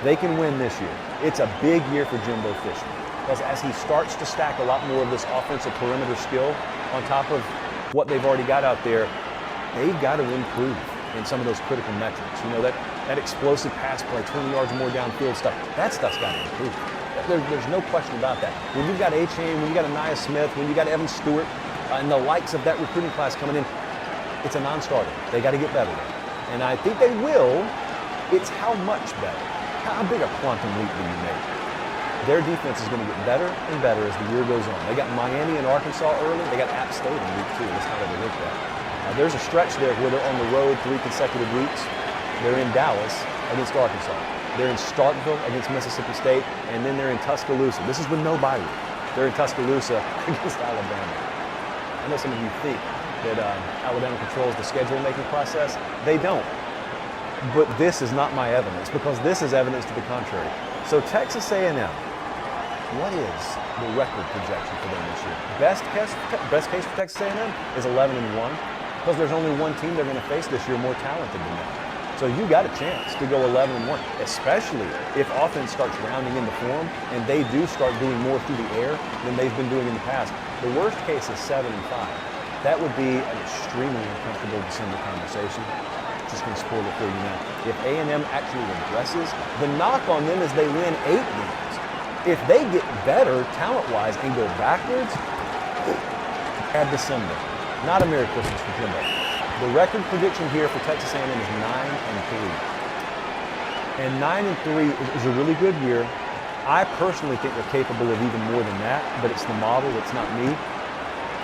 they can win this year. It's a big year for Jimbo Fisher because as he starts to stack a lot more of this offensive perimeter skill on top of what they've already got out there, they've got to improve in some of those critical metrics. You know, that explosive pass play, 20 yards more downfield stuff, that stuff's got to improve. There's no question about that. When you've got A-Chain, when you got Anaya Smith, when you got Evan Stewart, and the likes of that recruiting class coming in, it's a non-starter. They got to get better there. And I think they will. It's how much better. How big a quantum leap do you make? Their defense is going to get better and better as the year goes on. They got Miami and Arkansas early. They got App State in week 2. Let's not overlook that. There's a stretch there where they're on the road 3 consecutive weeks. They're in Dallas against Arkansas. They're in Starkville against Mississippi State, and then they're in Tuscaloosa. This is with no bye week. They're in Tuscaloosa against Alabama. I know some of you think that Alabama controls the schedule-making process. They don't. But this is not my evidence, because this is evidence to the contrary. So Texas A&M, what is the record projection for them this year? Best case for Texas A&M is 11-1, because there's only one team they're going to face this year more talented than them. So you got a chance to go 11-1, especially if offense starts rounding into form and they do start doing more through the air than they've been doing in the past. The worst case is 7-5. That would be an extremely uncomfortable December conversation. Just going to spoil it for you now. If A&M actually regresses, the knock on them is they win 8 games. If they get better talent-wise and go backwards, add December. Not a Merry Christmas for Jimbo. The record prediction here for Texas A&M is 9-3. And 9-3 is a really good year. I personally think they're capable of even more than that, but it's the model, it's not me.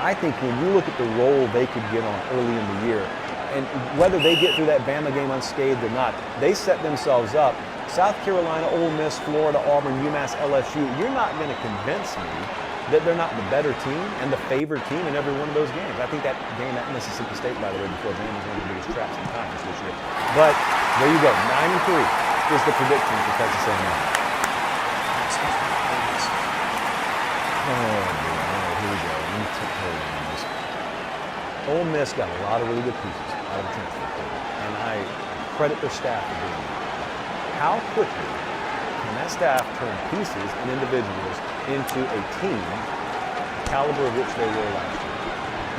I think when you look at the role they could get on early in the year, and whether they get through that Bama game unscathed or not, they set themselves up. South Carolina, Ole Miss, Florida, Auburn, UMass, LSU, you're not going to convince me that they're not the better team and the favored team in every one of those games. I think that game at Mississippi State, by the way, before Bama was one of the biggest traps in the conference this year. But there you go, 9-3 is the prediction for Texas A&M. Oh, boy, here we go. Let me take care of this. Ole Miss got a lot of really good pieces out of the transfer portal, and I credit their staff for doing that. How quickly can that staff turn pieces and individuals into a team the caliber of which they were last year?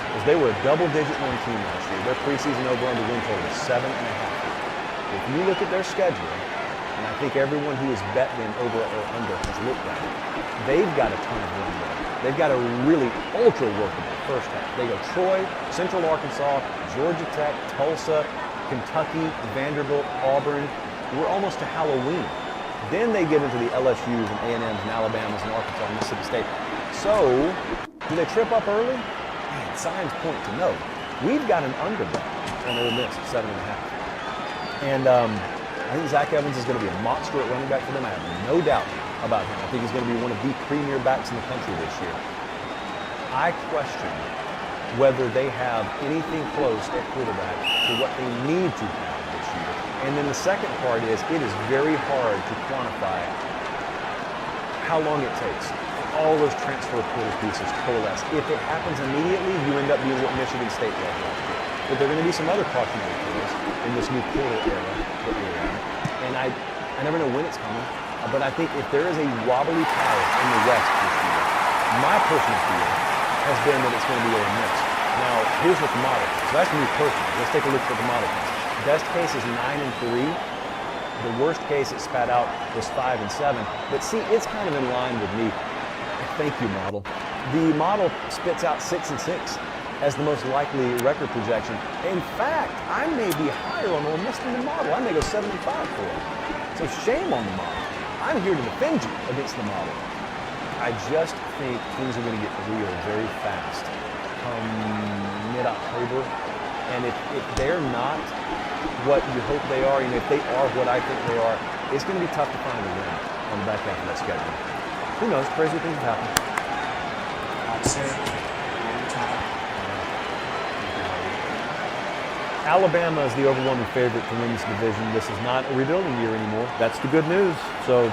Because they were a double-digit win team last year. Their preseason over-under win total was 7.5. If you look at their schedule, and I think everyone who has bet them over or under has looked at it, they've got a ton of room there. They've got a really ultra-workable first half. They go Troy, Central Arkansas, Georgia Tech, Tulsa, Kentucky, Vanderbilt, Auburn. We're almost to Halloween. Then they get into the LSUs and A&Ms and Alabamas and Arkansas and Mississippi State. So, do they trip up early? Man, signs point to no. We've got an underbet on Ole Miss at 7.5. And I think Zach Evans is going to be a monster at running back for them. I have no doubt about him. I think he's going to be one of the premier backs in the country this year. I question whether they have anything close at quarterback to what they need to have this year. And then the second part is it is very hard to quantify how long it takes for all those transfer portal pieces to coalesce. If it happens immediately, you end up being what Michigan State was last year. But there are going to be some other cautionary tales in this new portal era that we're in. And I never know when it's coming. But I think if there is a wobbly power in the West this year, my personal feeling has been that it's going to be Ole Miss. Now, here's what the model is. So that's me personally. Let's take a look at the model is. Best case is 9-3. The worst case it spat out was 5-7. But see, it's kind of in line with me. Thank you, model. The model spits out 6-6 as the most likely record projection. In fact, I may be higher on Ole Miss than the model. I may go 7-5 for it. So shame on the model. I'm here to defend you against the model. I just think things are going to get real very fast come mid-October. And if they're not what you hope they are, and if they are what I think they are, it's going to be tough to find a win on the back half of that schedule. Who knows? Crazy things have happened. I'd say anytime. Alabama is the overwhelming favorite to win this division. This is not a rebuilding year anymore. That's the good news. So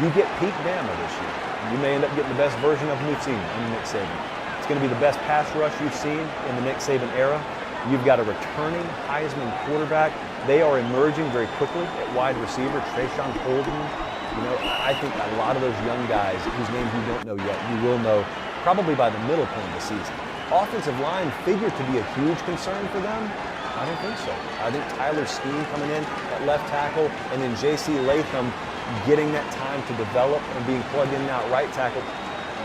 you get peak Bama this year. You may end up getting the best version of them we've seen under Nick Saban. It's going to be the best pass rush you've seen in the Nick Saban era. You've got a returning Heisman quarterback They are emerging very quickly at wide receiver. Trayshawn Holden, I think a lot of those young guys whose names you don't know yet, you will know probably by the middle point of the season. Offensive line figured to be a huge concern for them. I don't think so. I think Tyler Steen coming in at left tackle, and then J.C. Latham getting that time to develop and being plugged in now at right tackle,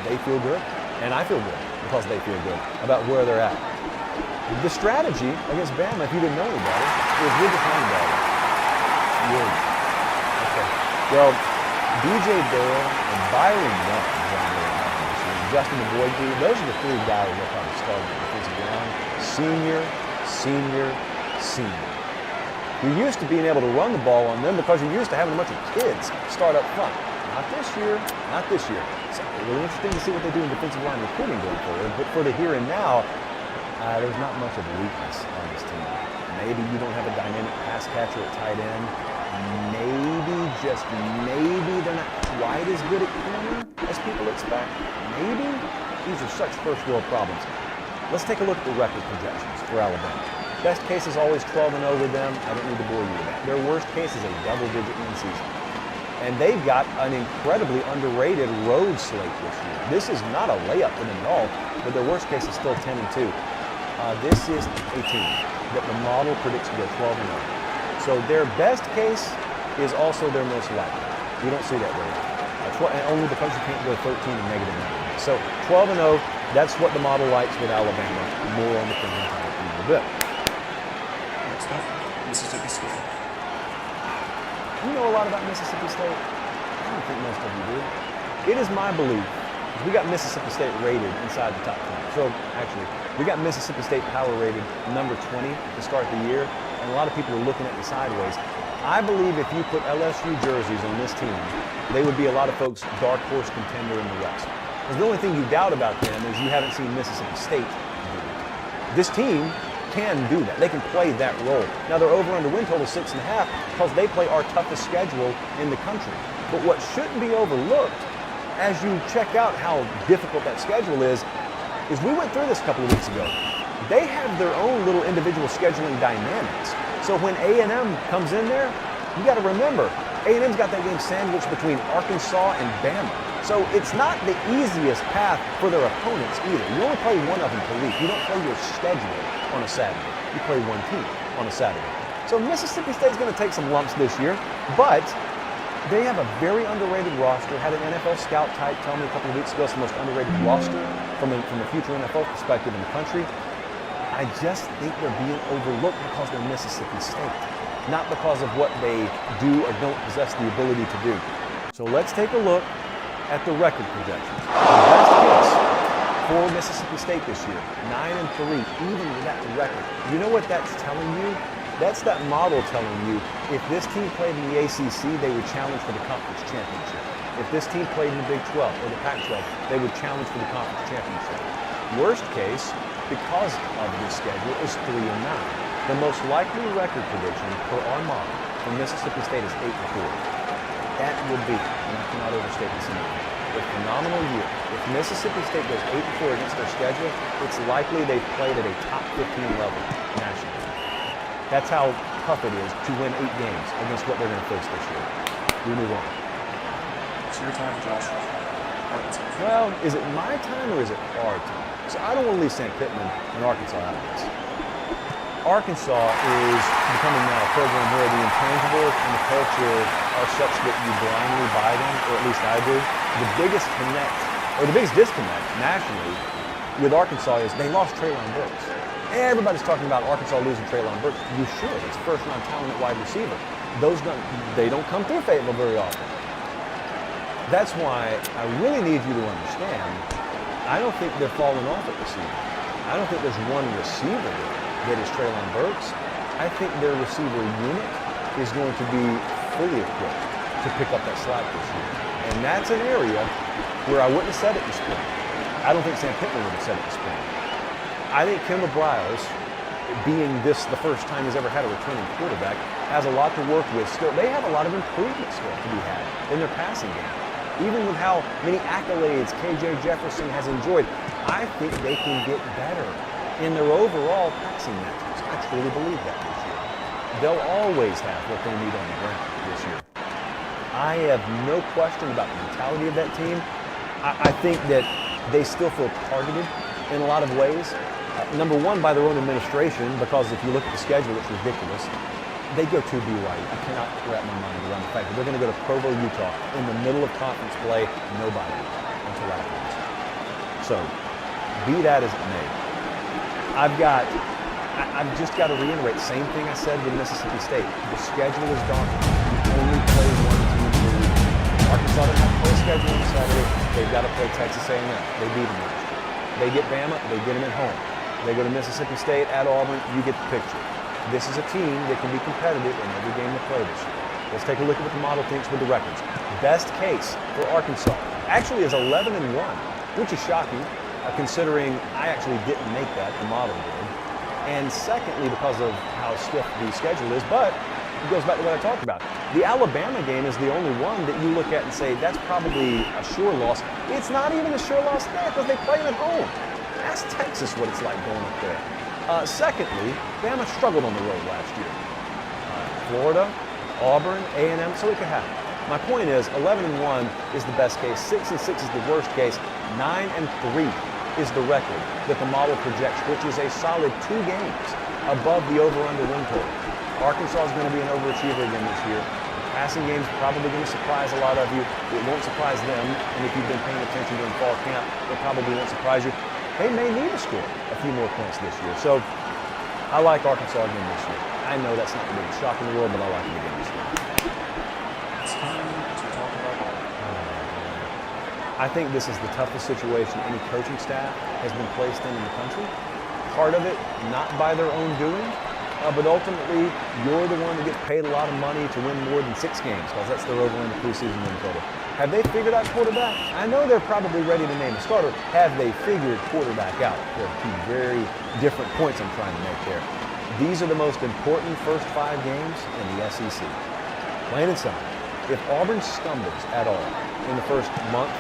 they feel good. And I feel good because they feel good about where they're at. The strategy against Bama, if you didn't know any better, is we're just running ball. Okay. Well, DJ Dale and Byron Young, Justin Boyd, those are the three guys that probably started the defensive line. Senior. You're used to being able to run the ball on them because you're used to having a bunch of kids start up front. Not this year. So it's really interesting to see what they do in defensive line recruiting going forward. But for the here and now, there's not much of a weakness on this team. Maybe you don't have a dynamic pass catcher at tight end. Maybe, just maybe, they're not quite as good at corner as people expect. Maybe. These are such first world problems. Let's take a look at the record projections for Alabama. Best case is always 12-0 with them. I don't need to bore you with that. Their worst case is a double-digit win season. And they've got an incredibly underrated road slate this year. This is not a layup for them at all, but their worst case is still 10-2. This is a team that the model predicts to go 12-0. So their best case is also their most likely. You don't see that very often. And only because you can't go 13 and negative 9. So 12-0, that's what the model likes with Alabama. More on the Crimson Tide in a little bit. Next up, Mississippi State. You know a lot about Mississippi State? I don't think most of you do. It is my belief, we got Mississippi State rated inside the top 10. So actually, we got Mississippi State power rated number 20 to start the year, and a lot of people are looking at me sideways. I believe if you put LSU jerseys on this team, they would be a lot of folks' dark horse contender in the West. Because the only thing you doubt about them is you haven't seen Mississippi State do it. This team can do that. They can play that role. Now their over-under win total is 6.5 because they play our toughest schedule in the country. But what shouldn't be overlooked as you check out how difficult that schedule is we went through this a couple of weeks ago. They have their own little individual scheduling dynamics. So when A&M comes in there, you got to remember, A&M's got that game sandwiched between Arkansas and Bama. So it's not the easiest path for their opponents either. You only play one of them per week. You don't play your schedule on a Saturday. You play one team on a Saturday. So Mississippi State's going to take some lumps this year, but they have a very underrated roster. Had an NFL scout type tell me a couple of weeks ago it's the most underrated roster from a future NFL perspective in the country. I just think they're being overlooked because they're Mississippi State, not because of what they do or don't possess the ability to do. So let's take a look at the record projections. The best case for Mississippi State this year, 9-3, even with that record. You know what that's telling you? That's that model telling you if this team played in the ACC, they would challenge for the conference championship. If this team played in the Big 12 or the Pac-12, they would challenge for the conference championship. Worst case, because of this schedule, is 3-9. The most likely record prediction for our model for Mississippi State is 8-4. That would be, and I cannot overstate this enough, a phenomenal year. If Mississippi State goes 8-4 against their schedule, it's likely they've played at a top 15 level nationally. That's how tough it is to win 8 games against what they're going to face this year. We move on. It's your time, Josh. Arkansas. Well, is it my time or is it our time? So I don't want to leave St. Pittman and Arkansas out of this. Arkansas is becoming now a program where the intangibles and the culture are such that you blindly buy them, or at least I do. The biggest disconnect nationally with Arkansas is they lost Treylon Burks. Everybody's talking about Arkansas losing Treylon Burks. You should. It's first-round talent at wide receiver. They don't come through Fayetteville very often. That's why I really need you to understand, I don't think they're falling off at receiver. I don't think there's one receiver that is Treylon Burks. I think their receiver unit is going to be fully equipped to pick up that slack this year. And that's an area where I wouldn't have said it this spring. I don't think Sam Pittman would have said it this spring. I think Kendall Briles, being this the first time he's ever had a returning quarterback, has a lot to work with still. They have a lot of improvement still to be had in their passing game. Even with how many accolades KJ Jefferson has enjoyed, I think they can get better in their overall passing matches. I truly believe that this year. they'll always have what they need on the ground this year. I have no question about the mentality of that team. I think that they still feel targeted in a lot of ways. Number one, by their own administration, because if you look at the schedule, it's ridiculous. They go to BYU. I cannot wrap my mind around the fact that they're going to go to Provo, Utah, in the middle of conference play, nobody until afterwards. So, be that as it may, I've just got to reiterate, same thing I said with Mississippi State. The schedule is daunting. You only play one team per week. Arkansas doesn't have to play a schedule on Saturday. They've got to play Texas A&M. They beat them last year. They get Bama, they get them at home. They go to Mississippi State, at Auburn, you get the picture. This is a team that can be competitive in every game they play this year. Let's take a look at what the model thinks with the records. Best case for Arkansas actually is 11-1, which is shocking, considering I actually didn't make that, the model did. And secondly, because of how stiff the schedule is, but it goes back to what I talked about. The Alabama game is the only one that you look at and say, that's probably a sure loss. It's not even a sure loss there because they play at home. Ask Texas what it's like going up there. Secondly, Bama struggled on the road last year. Florida, Auburn, A&M, so it could happen. My point is, 11-1 is the best case, 6-6 is the worst case, 9-3 is the record that the model projects, which is a solid 2 games above the over-under win total. Arkansas is going to be an overachiever again this year. The passing game is probably going to surprise a lot of you. It won't surprise them, and if you've been paying attention during fall camp, it probably won't surprise you. They may need to score a few more points this year. So I like Arkansas again this year. I know that's not the biggest shock in the world, but I like them again this year. It's time to talk about I think this is the toughest situation any coaching staff has been placed in the country. Part of it not by their own doing, but ultimately you're the one that gets paid a lot of money to win more than 6 games, because that's their over-under preseason win total. Have they figured out quarterback? I know they're probably ready to name a starter. Have they figured quarterback out? There are 2 very different points I'm trying to make there. These are the most important first 5 games in the SEC. Plain and simple. If Auburn stumbles at all in the first month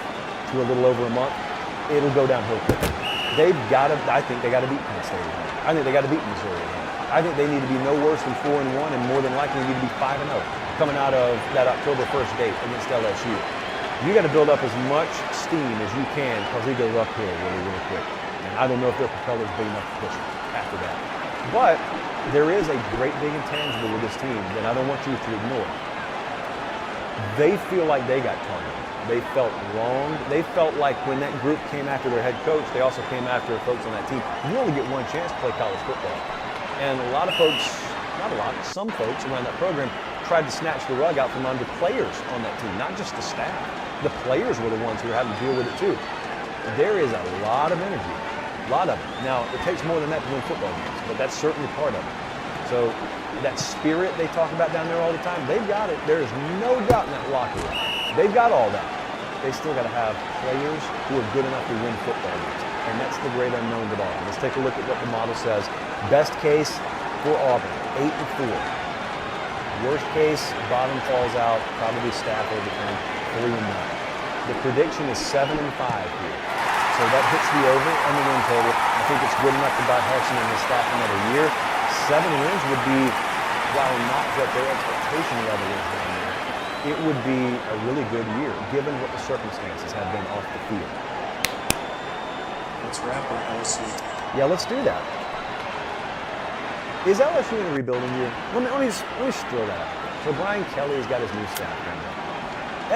to a little over a month, it'll go downhill quickly. I think they got to beat Penn State at home. I think they got to beat Missouri at home. I think they need to be no worse than 4-1, and more than likely need to be 5-0 coming out of that October 1st date against LSU. You got to build up as much steam as you can, because they go uphill really, really quick. And I don't know if their propeller's big enough to push it after that. But there is a great big intangible with this team that I don't want you to ignore. They feel like they got targeted. They felt wronged. They felt like when that group came after their head coach, they also came after folks on that team. You only get one chance to play college football. And a lot of folks, not a lot, some folks around that program tried to snatch the rug out from under players on that team, not just the staff. The players were the ones who were having to deal with it too. There is a lot of energy, a lot of it. Now, it takes more than that to win football games, but that's certainly part of it. So that spirit they talk about down there all the time, they've got it. There is no doubt in that locker room. They've got all that. They still got to have players who are good enough to win football games. And that's the great unknown with Auburn. Let's take a look at what the model says. Best case for Auburn, 8-4. Worst case, bottom falls out, probably staff overturn, 3-9. The prediction is 7-5 here. So that hits the over on the win total. I think it's good enough to buy Harsin and his staff another year. 7 wins would be, while not what their expectation level is down there, it would be a really good year, given what the circumstances have been off the field. Let's wrap with LSU. Yeah, let's do that. Is LSU in a rebuilding year? Let me just throw that out. So Brian Kelly has got his new staff down there.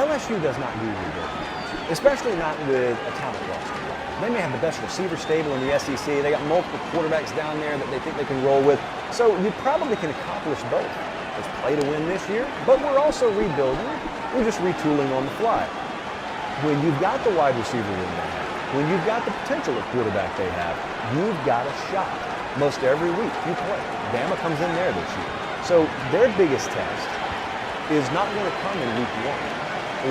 LSU does not do rebuilding, especially not with a talent roster. They may have the best receiver stable in the SEC. They got multiple quarterbacks down there that they think they can roll with. So you probably can accomplish both. Let's play to win this year, but we're also rebuilding. We're just retooling on the fly. When you've got the wide receiver room they have, when you've got the potential at quarterback they have, you've got a shot. Most every week you play. Bama comes in there this year. So their biggest test is not going to come in week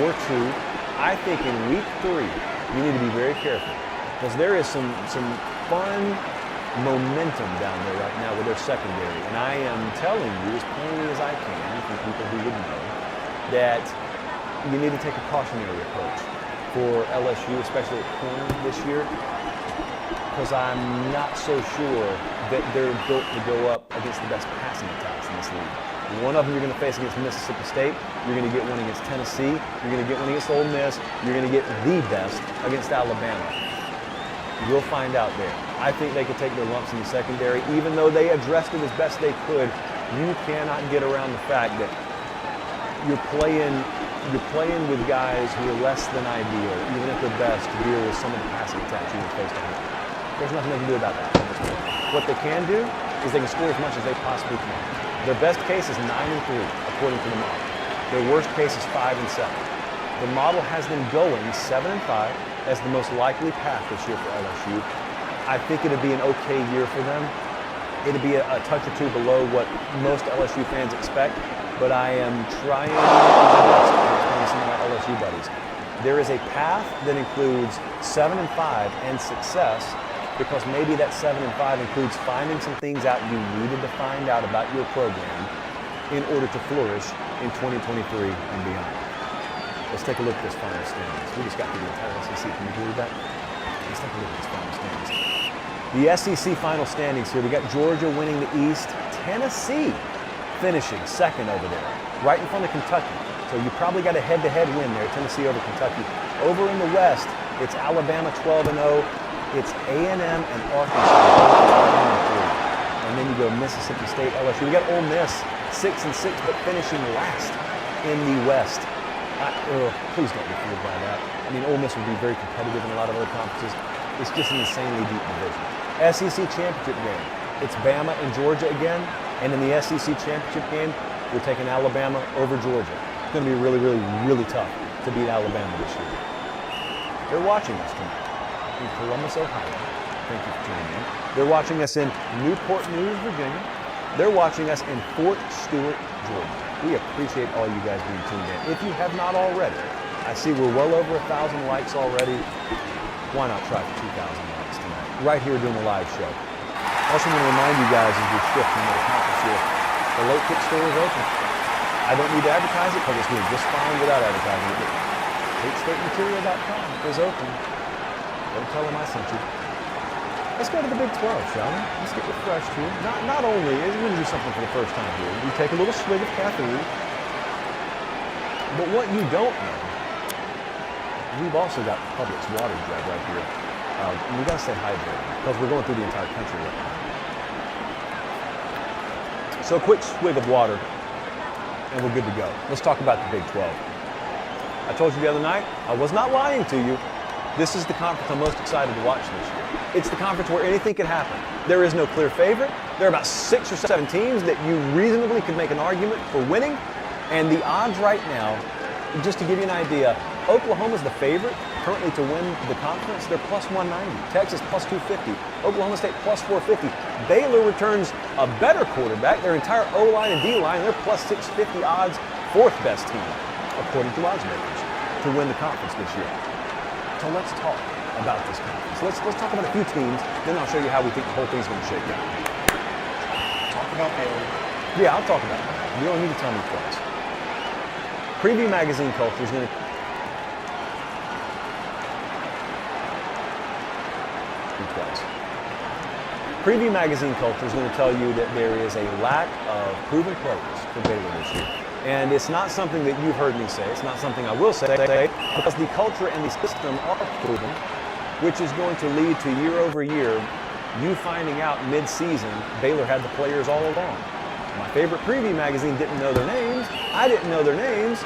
1 or 2. I think in week 3, you need to be very careful, because there is some fun momentum down there right now with their secondary. And I am telling you as plainly as I can from people who would know that you need to take a cautionary approach for LSU, especially at corner this year. because I'm not so sure that they're built to go up against the best passing attacks in this league. One of them you're going to face against Mississippi State. You're going to get one against Tennessee. You're going to get one against Ole Miss. You're going to get the best against Alabama. You'll find out there. I think they could take their lumps in the secondary. Even though they addressed it as best they could, you cannot get around the fact that you're playing with guys who are less than ideal, even at their best, to deal with some of the passing attacks you will face to home. There's nothing they can do about that. What they can do is they can score as much as they possibly can. Their best case is 9-3, according to the model. Their worst case is 5-7. The model has them going 7-5 as the most likely path this year for LSU. I think it'd be an okay year for them. It'd be a touch or two below what most LSU fans expect, but I am trying my best to explain to some of my LSU buddies. There is a path that includes 7-5 and success, because maybe that 7-5 includes finding some things out you needed to find out about your program in order to flourish in 2023 and beyond. Let's take a look at this final standings. We just got through the entire SEC. Can you believe that? Let's take a look at this final standings. The SEC final standings here. We got Georgia winning the East. Tennessee finishing second over there, right in front of Kentucky. So you probably got a head-to-head win there, Tennessee over Kentucky. Over in the West, it's Alabama 12-0. It's A&M and Arkansas, and then you go Mississippi State, LSU. We got Ole Miss 6-6, but finishing last in the West. Please don't be fooled by that. I mean, Ole Miss would be very competitive in a lot of other conferences. It's just an insanely deep division. SEC championship game. It's Bama and Georgia again, and in the SEC championship game, we're taking Alabama over Georgia. It's going to be really, really, really tough to beat Alabama this year. They're watching us tonight in Columbus, Ohio. Thank you for tuning in. They're watching us in Newport News, Virginia. They're watching us in Fort Stewart, Georgia. We appreciate all you guys being tuned in. If you have not already, I see we're well over 1,000 likes already. Why not try for 2,000 likes tonight, right here doing the live show? I also want to remind you guys as we shift into the conference here, the late kick store is open. I don't need to advertise it because it's doing just fine without advertising it. HateStateMaterial.com is open. Don't tell them I sent you. Let's go to the Big 12, shall we? Let's get refreshed here. Not only is we're going to do something for the first time here, we take a little swig of caffeine, but what you don't know, we've also got Publix water jug right here. We got to stay hydrated because we're going through the entire country right now. So a quick swig of water, and we're good to go. Let's talk about the Big 12. I told you the other night, I was not lying to you. This is the conference I'm most excited to watch this year. It's the conference where anything can happen. There is no clear favorite. There are about 6 or 7 teams that you reasonably could make an argument for winning. And the odds right now, just to give you an idea, Oklahoma's the favorite currently to win the conference. They're plus 190. Texas plus 250. Oklahoma State plus 450. Baylor returns a better quarterback. Their entire O-line and D-line, they're plus 650 odds, 4th best team, according to odds makers, to win the conference this year. So let's talk about this conference. Let's talk about a few teams, then I'll show you how we think the whole thing's going to shake out. Talk about Baylor. Yeah, I'll talk about that. You don't need to tell me twice. Preview Magazine Culture is going to... Twice. Preview Magazine Culture is going to tell you that there is a lack of proven players for Baylor this year. And it's not something that you've heard me say. It's not something I will say because the culture and the system are proven, which is going to lead to year over year, you finding out mid-season Baylor had the players all along. My favorite preview magazine didn't know their names. I didn't know their names.